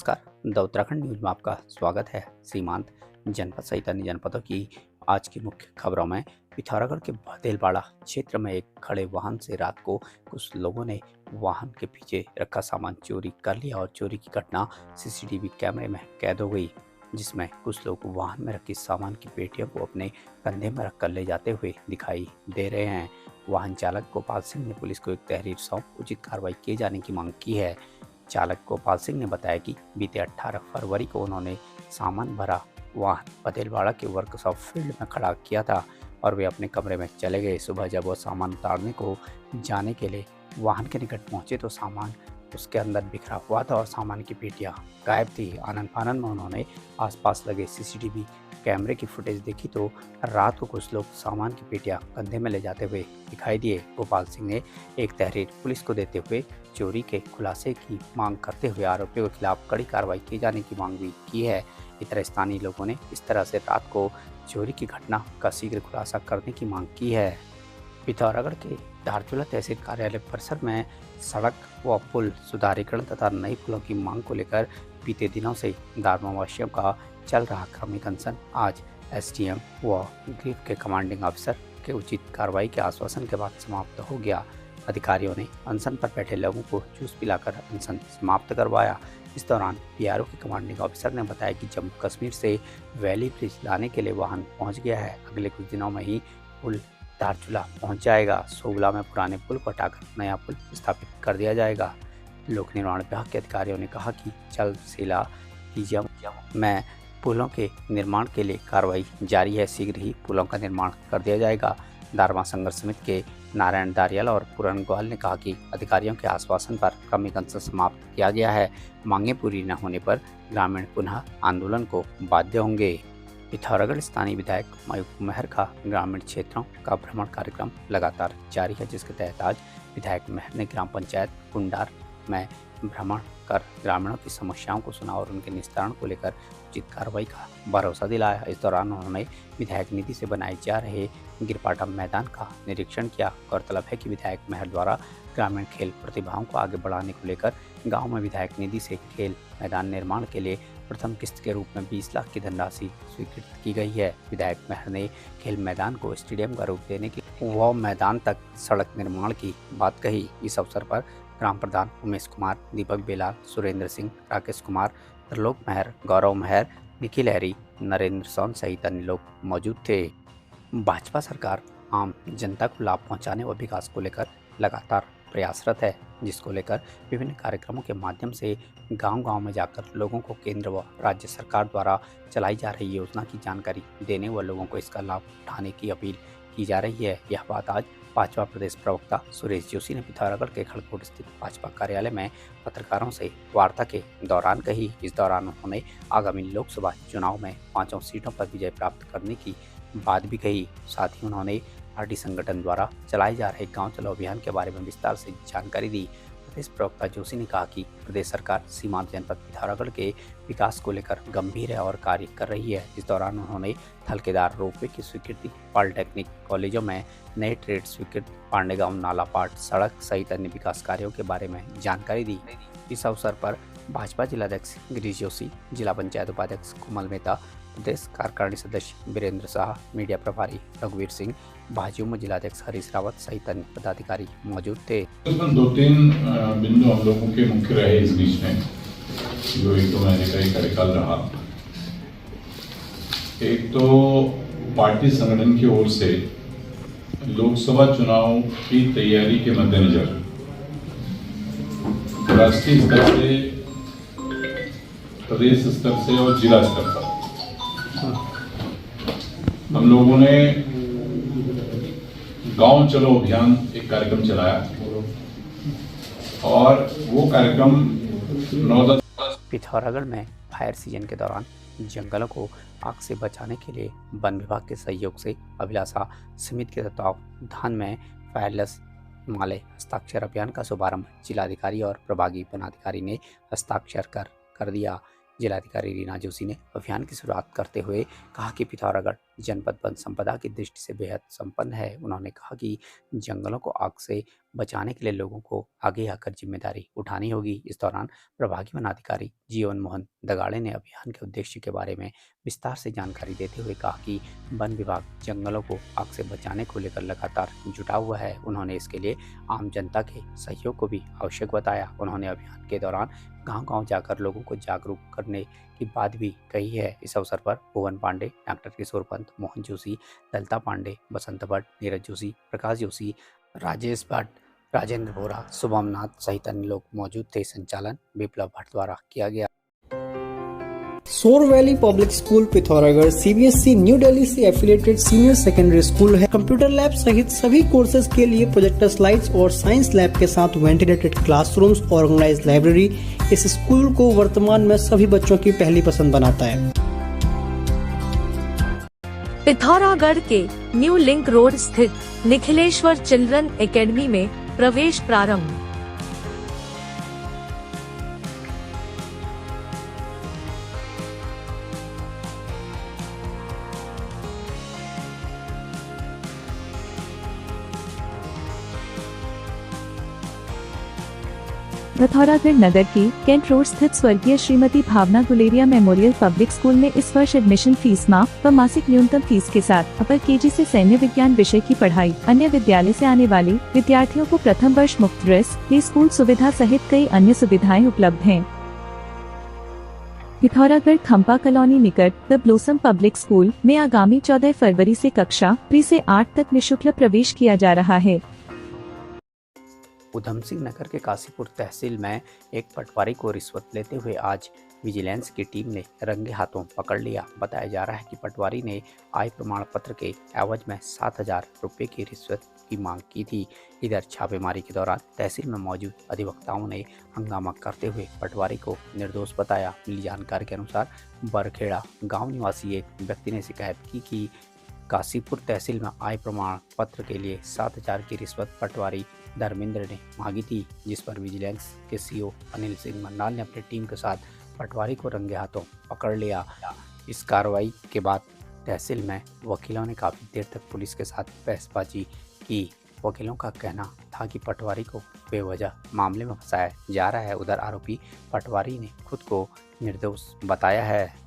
नमस्कार। The Uttarakhand news में आपका स्वागत है। सीमांत जनपद सहित अन्य जनपदों की आज की मुख्य खबरों में पिथौरागढ़ के भदेलवाड़ा क्षेत्र में एक खड़े वाहन से रात को कुछ लोगों ने वाहन के पीछे रखा सामान चोरी कर लिया और चोरी की घटना सीसीटीवी कैमरे में कैद हो गई, जिसमें कुछ लोग वाहन में रखी सामान की पेटियों को अपने कंधे में रखकर ले जाते हुए दिखाई दे रहे हैं। वाहन चालक गोपाल सिंह ने पुलिस को एक तहरीर सौंप उचित कार्रवाई किए जाने की मांग की है। चालक गोपाल सिंह ने बताया कि बीते 18 फरवरी को उन्होंने सामान भरा वाहन भदेलवाड़ा के वर्कशॉप फील्ड में खड़ा किया था और वे अपने कमरे में चले गए। सुबह जब वो सामान उतारने को जाने के लिए वाहन के निकट पहुंचे तो सामान उसके अंदर बिखरा हुआ था और सामान की पेटियां गायब थी। आनन फानन में उन्होंने आसपास लगे सीसीटीवी कैमरे की फुटेज देखी तो रात को कुछ लोग सामान की पेटियां कंधे में ले जाते हुए दिखाई दिए। गोपाल सिंह ने एक तहरीर पुलिस को देते हुए चोरी के खुलासे की मांग करते हुए आरोपियों के खिलाफ कड़ी कार्रवाई किए जाने की मांग भी की है। इतर स्थानीय लोगों ने इस तरह से रात को चोरी की घटना का शीघ्र खुलासा करने की मांग की है। पिथौरागढ़ के धारचूला तहसील कार्यालय परिसर में सड़क व पुल सुधारीकरण तथा नई पुलों की मांग को लेकर बीते दिनों से ग्रामवासियों का चल रहा क्रमिक अनशन आज एसडीएम व ग्रीफ के कमांडिंग अफसर के उचित कार्रवाई के आश्वासन के बाद समाप्त हो गया। अधिकारियों ने अनशन पर बैठे लोगों को जूस पिलाकर अनशन समाप्त करवाया। इस दौरान पीआरओ के कमांडिंग ऑफिसर ने बताया कि जम्मू कश्मीर से वैली ब्रिज लाने के लिए वाहन पहुंच गया है। अगले कुछ दिनों में ही पुल धारचूला पहुंच जाएगा। सोगला में पुराने पुल को हटाकर नया पुल स्थापित कर दिया जाएगा। लोक निर्माण विभाग के अधिकारियों ने कहा कि जल्द शिला में पुलों के निर्माण के लिए कार्रवाई जारी है। शीघ्र ही पुलों का निर्माण कर दिया जाएगा। दारमा संघर्ष समिति के नारायण दारियाल और पूरन गोयल ने कहा कि अधिकारियों के आश्वासन पर क्रमिक अनशन समाप्त किया गया है। मांगे पूरी न होने पर ग्रामीण पुनः आंदोलन को बाध्य होंगे। पिथौरागढ़ स्थानीय विधायक मयूख मेहर का ग्रामीण क्षेत्रों का भ्रमण कार्यक्रम लगातार जारी है, जिसके तहत आज विधायक मेहर ने ग्राम पंचायत कुंडार में भ्रमण कर ग्रामीणों की समस्याओं को सुना और उनके निस्तारण को लेकर उचित कार्रवाई का भरोसा दिलाया। इस दौरान उन्होंने विधायक निधि से बनाए जा रहे गिरपाटम मैदान का निरीक्षण किया। गौरतलब है कि विधायक मेहर द्वारा ग्रामीण खेल प्रतिभाओं को आगे बढ़ाने को लेकर गांव में विधायक निधि से खेल मैदान निर्माण के लिए प्रथम किस्त के रूप में 20 लाख की धनराशि स्वीकृत की गई है। विधायक मेहर ने खेल मैदान को स्टेडियम का रूप देने के व मैदान तक सड़क निर्माण की बात कही। इस अवसर पर ग्राम प्रधान उमेश कुमार, दीपक बेलाल, सुरेंद्र सिंह, राकेश कुमार, त्रिलोक मेहर, गौरव मेहर, निखिल हैरी, नरेंद्र सोन सहित अन्य लोग मौजूद थे। भाजपा सरकार आम जनता को लाभ पहुंचाने व विकास को लेकर लगातार प्रयासरत है, जिसको लेकर विभिन्न कार्यक्रमों के माध्यम से गांव-गांव में जाकर लोगों को केंद्र व राज्य सरकार द्वारा चलाई जा रही योजना की जानकारी देने व लोगों को इसका लाभ उठाने की अपील की जा रही है। यह बात आज भाजपा प्रदेश प्रवक्ता सुरेश जोशी ने पिथौरागढ़ के खड़कोट स्थित भाजपा कार्यालय में पत्रकारों से वार्ता के दौरान कही। इस दौरान उन्होंने आगामी लोकसभा चुनाव में 5 सीटों पर विजय प्राप्त करने की बात भी कही। साथ ही उन्होंने पार्टी संगठन द्वारा चलाए जा रहे गांव चलो अभियान के बारे में विस्तार से जानकारी दी। प्रदेश प्रवक्ता जोशी ने कहा कि प्रदेश सरकार सीमांत जनपद पिथौरागढ़ के विकास को लेकर गंभीर है और कार्य कर रही है। इस दौरान उन्होंने थलकेदार रोपवे की स्वीकृति, पॉलिटेक्निक कॉलेजों में नए ट्रेड स्वीकृत, पांडेगांव नाला पाट सड़क सहित अन्य विकास कार्यों के बारे में जानकारी दी। इस अवसर पर भाजपा जिलाध्यक्ष गिरीश जोशी, जिला पंचायत उपाध्यक्ष कोमल मेहता, प्रदेश कार्यकारिणी सदस्य वीरेंद्र शाह, मीडिया प्रभारी रघुवीर सिंह, भाजयुमो जिलाध्यक्ष हरीश रावत सहित अन्य पदाधिकारी मौजूद थे। 2-3 बिंदु हम लोगों के मुख्य रहे इस बीच में, जो 1-2 महीने का ही कार्यकाल रहा। एक तो पार्टी संगठन की ओर से लोकसभा चुनाव की तैयारी के मद्देनजर राष्ट्रीय स्तर से, प्रदेश स्तर से और जिला स्तर पर हम लोगों ने गांव चलो अभियान एक कार्यक्रम चलाया और वो कार्यक्रम 9-10 पिथौरागढ़ में फायर सीजन के दौरान जंगलों को आग से बचाने के लिए वन विभाग के सहयोग से अभिलाषा समिति के तत्वावधान में फायरलेस हिमालय हस्ताक्षर अभियान का शुभारंभ जिलाधिकारी और प्रभागी वनाधिकारी ने हस्ताक्षर कर दिया। जिलाधिकारी रीना जोशी ने अभियान की शुरुआत करते हुए कहा कि पिथौरागढ़ जनपद वन संपदा की दृष्टि से बेहद संपन्न है। उन्होंने कहा कि जंगलों को आग से बचाने के लिए लोगों को आगे आकर जिम्मेदारी उठानी होगी। इस दौरान प्रभागी वन अधिकारी जीवन मोहन दगाड़े ने अभियान के उद्देश्य के बारे में विस्तार से जानकारी देते हुए कहा कि वन विभाग जंगलों को आग से बचाने को लेकर लगातार जुटा हुआ है। उन्होंने इसके लिए आम जनता के सहयोग को भी आवश्यक बताया। उन्होंने अभियान के दौरान गांव-गांव जाकर लोगों को जागरूक करने की बात भी कही है। इस अवसर पर भुवन पांडे, डॉक्टर किशोर पंत, मोहन जोशी, ललिता पांडे, बसंत भट्ट, नीरज जोशी, प्रकाश जोशी, राजेश भट्ट, राजेंद्र बोरा, शुभम नाथ सहित अन्य लोग मौजूद थे। संचालन विप्लव भट्ट द्वारा किया गया। सोर valley public school Pithoragarh CBSE new Delhi से एफिलिएटेड सीनियर सेकेंडरी स्कूल है। कंप्यूटर लैब सहित सभी कोर्सेज के लिए प्रोजेक्टर स्लाइड्स और साइंस लैब के साथ वेंटिलेटेड क्लासरूम्स, ऑर्गेनाइज्ड लाइब्रेरी इस स्कूल को वर्तमान में सभी बच्चों की पहली पसंद बनाता है। पिथौरागढ़ के न्यू लिंक रोड स्थित निखिलेश्वर चिल्ड्रन एकेडमी में प्रवेश प्रारंभ। पिथौरागढ़ नगर की कैंट रोड स्थित स्वर्गीय श्रीमती भावना गुलेरिया मेमोरियल पब्लिक स्कूल में इस वर्ष एडमिशन फीस माफ व मासिक न्यूनतम फीस के साथ अपर केजी से सैन्य विज्ञान विषय की पढ़ाई, अन्य विद्यालय से आने वाले विद्यार्थियों को प्रथम वर्ष मुफ्त ड्रेस, प्ले स्कूल सुविधा सहित कई अन्य सुविधाएं उपलब्ध हैं। पिथौरागढ़ खंपा कॉलोनी निकट द ब्लोसम पब्लिक स्कूल में आगामी 14 फरवरी से कक्षा प्री से 8 तक निःशुल्क प्रवेश किया जा रहा है। उधम सिंह नगर के काशीपुर तहसील में एक पटवारी को रिश्वत लेते हुए आज विजिलेंस की टीम ने रंगे हाथों पकड़ लिया। बताया जा रहा है कि पटवारी ने आय प्रमाण पत्र के एवज में 7,000 रुपये की रिश्वत की मांग की थी। इधर छापेमारी के दौरान तहसील में मौजूद अधिवक्ताओं ने हंगामा करते हुए पटवारी को निर्दोष बताया। मिली जानकारी के अनुसार बरखेड़ा गाँव निवासी एक व्यक्ति ने शिकायत की कि काशीपुर तहसील में आय प्रमाण पत्र के लिए 7,000 की रिश्वत पटवारी धर्मेंद्र ने मांगी थी, जिस पर विजिलेंस के सीओ अनिल सिंह मंडाल ने अपनी टीम के साथ पटवारी को रंगे हाथों पकड़ लिया। इस कार्रवाई के बाद तहसील में वकीलों ने काफ़ी देर तक पुलिस के साथ बहसबाजी की। वकीलों का कहना था कि पटवारी को बेवजह मामले में फंसाया जा रहा है। उधर आरोपी पटवारी ने खुद को निर्दोष बताया है।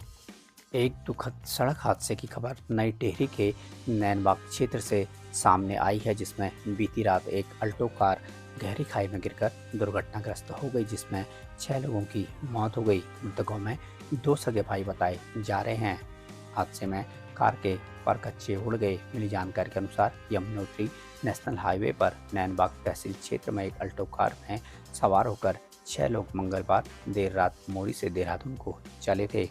एक दुखद सड़क हादसे की खबर नई टेहरी के नैनबाग क्षेत्र से सामने आई है, जिसमें बीती रात एक अल्टो कार गहरी खाई में गिरकर दुर्घटनाग्रस्त हो गई, जिसमें 6 लोगों की मौत हो गई। मृतकों में 2 सगे भाई बताए जा रहे हैं। हादसे में कार के परखच्चे उड़ गए। मिली जानकारी के अनुसार यमुनोत्री नेशनल हाईवे पर नैनबाग तहसील क्षेत्र में एक अल्टो कार में सवार होकर 6 लोग मंगलवार देर रात मोड़ी से देहरादून को चले थे।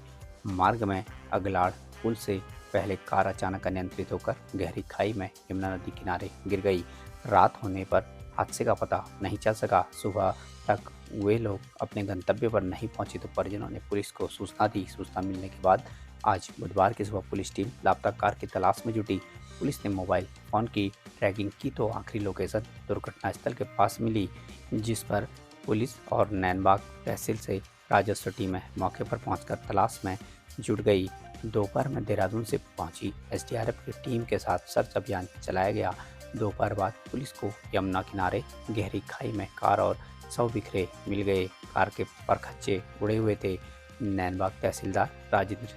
मार्ग में अगलाड़ पुल से पहले कार अचानक अनियंत्रित होकर गहरी खाई में यमुना नदी किनारे गिर गई। रात होने पर हादसे का पता नहीं चल सका। सुबह तक वे लोग अपने गंतव्य पर नहीं पहुंचे तो परिजनों ने पुलिस को सूचना दी। सूचना मिलने के बाद आज बुधवार की सुबह पुलिस टीम लापता कार की तलाश में जुटी। पुलिस ने मोबाइल फोन की ट्रैकिंग की तो आखिरी लोकेशन दुर्घटना स्थल के पास मिली, जिस पर पुलिस और नैनबाग तहसील से राजस्व टीमें मौके पर पहुंचकर तलाश में जुट गई। दोपहर में देहरादून से पहुंची एसडीआरएफ की टीम के साथ सर्च अभियान चलाया गया। दोपहर बाद पुलिस को यमुना किनारे गहरी खाई में कार और शव बिखरे मिल गए। कार के परखच्चे उड़े हुए थे। नैनबाग तहसीलदार राजेंद्र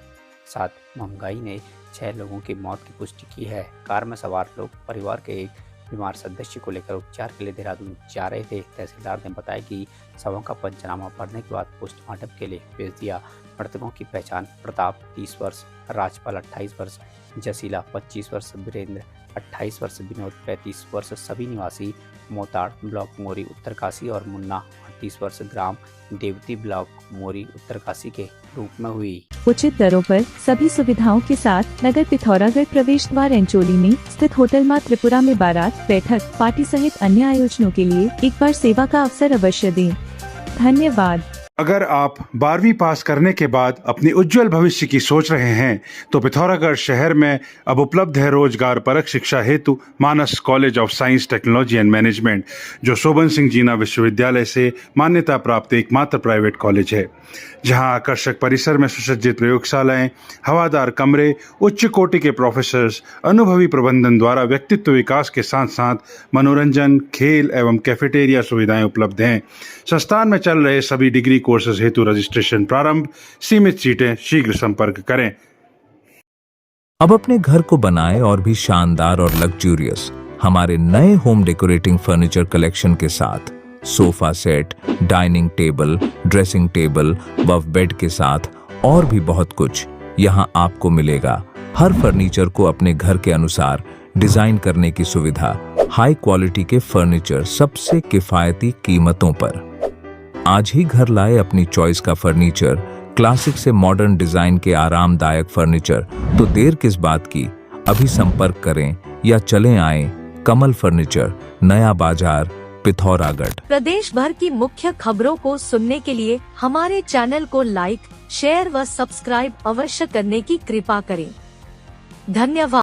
साथ महंगाई ने 6 लोगों की मौत की पुष्टि की है। कार में सवार लोग परिवार के एक बीमार सदस्य को लेकर उपचार के लिए देहरादून जा रहे थे। तहसीलदार ने बताया कि शवों का पंचनामा पड़ने के बाद पोस्टमार्टम के लिए भेज दिया। मृतकों की पहचान प्रताप 30 वर्ष, राजपाल 28 वर्ष, जसीला 25 वर्ष, वीरेंद्र 28 वर्ष, विनोद 35 वर्ष सभी निवासी मोताड़ ब्लॉक मोरी उत्तरकाशी और मुन्ना 38 वर्ष ग्राम देवती ब्लॉक मोरी उत्तरकाशी के रूप में हुई। उचित दरों पर सभी सुविधाओं के साथ नगर पिथौरागढ़ प्रवेश द्वार एंचोली में स्थित होटल मां त्रिपुरा में बारात, बैठक, पार्टी सहित अन्य आयोजनों के लिए एक बार सेवा का अवसर अवश्य दें। धन्यवाद। अगर आप 12वीं पास करने के बाद अपनी उज्जवल भविष्य की सोच रहे हैं तो पिथौरागढ़ शहर में अब उपलब्ध है रोजगार परक शिक्षा हेतु Manas college of science technology and management, जो शोभन सिंह जीना विश्वविद्यालय से मान्यता प्राप्त एकमात्र प्राइवेट कॉलेज है, जहां आकर्षक परिसर में सुसज्जित प्रयोगशालाएं, हवादार कमरे, उच्च कोटि के प्रोफेसर्स, अनुभवी प्रबंधन द्वारा व्यक्तित्व विकास के साथ साथ मनोरंजन, खेल एवं कैफेटेरिया सुविधाएं उपलब्ध हैं। संस्थान में चल रहे सभी डिग्री कोर्सेज हेतु रजिस्ट्रेशन प्रारंभ। सीमित सीटें, शीघ्र संपर्क करें। अब अपने घर को बनाएं और भी शानदार और लग्जूरियस हमारे नए होम डेकोरेटिंग फर्नीचर कलेक्शन के साथ। Sofa set, dining table, dressing table व बेड के साथ और भी बहुत कुछ यहाँ आपको मिलेगा। हर फर्नीचर को अपने घर के अनुसार डिजाइन करने की सुविधा, हाई क्वालिटी के फर्नीचर सबसे किफायती कीमतों पर। आज ही घर लाए अपनी चॉइस का फर्नीचर, क्लासिक से मॉडर्न डिजाइन के आरामदायक फर्नीचर। तो देर किस बात की, अभी संपर्क करें या चलें आए कमल फर्नीचर, नया बाजार, पिथौरागढ़। प्रदेश भर की मुख्य खबरों को सुनने के लिए हमारे चैनल को लाइक, शेयर व सब्सक्राइब अवश्य करने की कृपा करें। धन्यवाद।